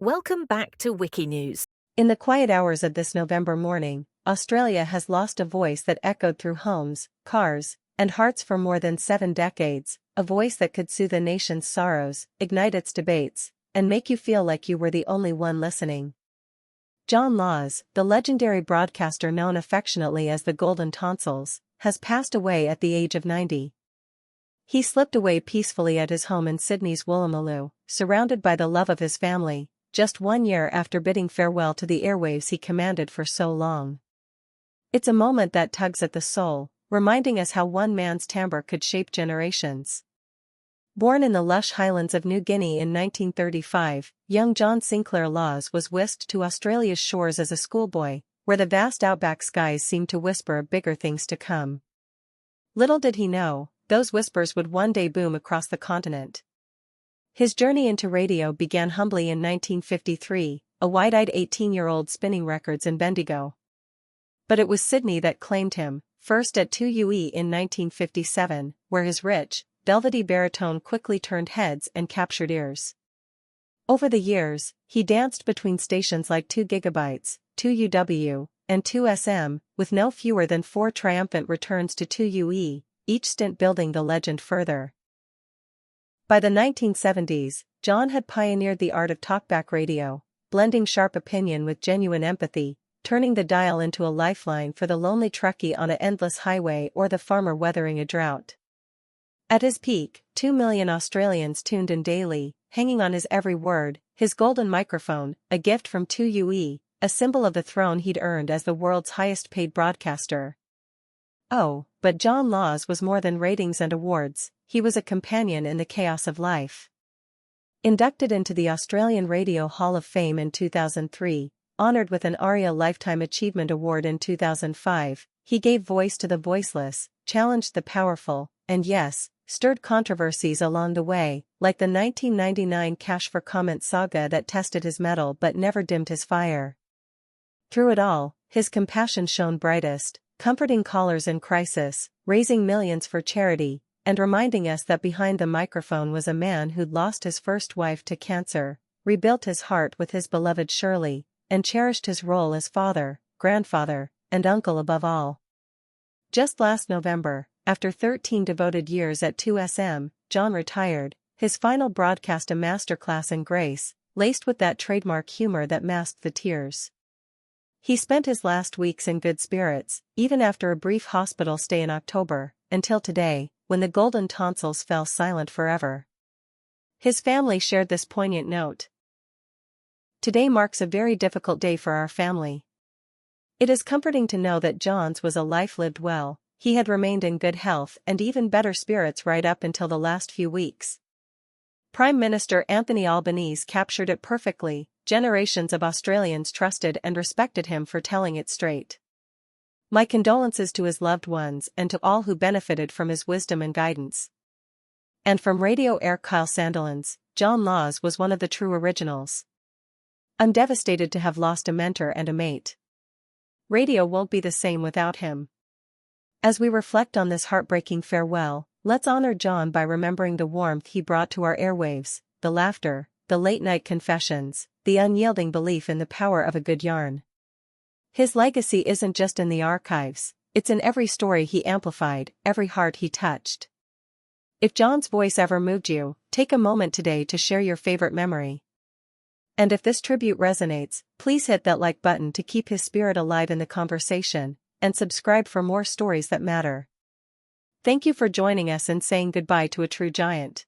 Welcome back to Wikinews. In the quiet hours of this November morning, Australia has lost a voice that echoed through homes, cars, and hearts for more than 7 decades, a voice that could soothe a nation's sorrows, ignite its debates, and make you feel like you were the only one listening. John Laws, the legendary broadcaster known affectionately as the Golden Tonsils, has passed away at the age of 90. He slipped away peacefully at his home in Sydney's Woolloomooloo, surrounded by the love of his family, just 1 year after bidding farewell to the airwaves he commanded for so long. It's a moment that tugs at the soul, reminding us how one man's timbre could shape generations. Born in the lush highlands of New Guinea in 1935, young John Sinclair Laws was whisked to Australia's shores as a schoolboy, where the vast outback skies seemed to whisper of bigger things to come. Little did he know, those whispers would one day boom across the continent. His journey into radio began humbly in 1953, a wide-eyed 18-year-old spinning records in Bendigo. But it was Sydney that claimed him, first at 2UE in 1957, where his rich, velvety baritone quickly turned heads and captured ears. Over the years, he danced between stations like 2GB, 2UW, and 2SM, with no fewer than 4 triumphant returns to 2UE, each stint building the legend further. By the 1970s, John had pioneered the art of talkback radio, blending sharp opinion with genuine empathy, turning the dial into a lifeline for the lonely truckie on an endless highway or the farmer weathering a drought. At his peak, 2 million Australians tuned in daily, hanging on his every word, his golden microphone, a gift from 2UE, a symbol of the throne he'd earned as the world's highest-paid broadcaster. Oh, but John Laws was more than ratings and awards, he was a companion in the chaos of life. Inducted into the Australian Radio Hall of Fame in 2003, honoured with an ARIA Lifetime Achievement Award in 2005, he gave voice to the voiceless, challenged the powerful, and yes, stirred controversies along the way, like the 1999 Cash for Comment saga that tested his mettle but never dimmed his fire. Through it all, his compassion shone brightest, comforting callers in crisis, raising millions for charity, and reminding us that behind the microphone was a man who'd lost his first wife to cancer, rebuilt his heart with his beloved Shirley, and cherished his role as father, grandfather, and uncle above all. Just last November, after 13 devoted years at 2SM, John retired, his final broadcast a masterclass in grace, laced with that trademark humor that masked the tears. He spent his last weeks in good spirits, even after a brief hospital stay in October, until today, when the Golden Tonsils fell silent forever. His family shared this poignant note. Today marks a very difficult day for our family. It is comforting to know that John's was a life lived well, he had remained in good health and even better spirits right up until the last few weeks. Prime Minister Anthony Albanese captured it perfectly. Generations of Australians trusted and respected him for telling it straight. My condolences to his loved ones and to all who benefited from his wisdom and guidance. And from Radio Air Kyle Sandilands, John Laws was one of the true originals. I'm devastated to have lost a mentor and a mate. Radio won't be the same without him. As we reflect on this heartbreaking farewell, let's honor John by remembering the warmth he brought to our airwaves, the laughter, the late-night confessions, the unyielding belief in the power of a good yarn. His legacy isn't just in the archives, it's in every story he amplified, every heart he touched. If John's voice ever moved you, take a moment today to share your favorite memory. And if this tribute resonates, please hit that like button to keep his spirit alive in the conversation, and subscribe for more stories that matter. Thank you for joining us and saying goodbye to a true giant.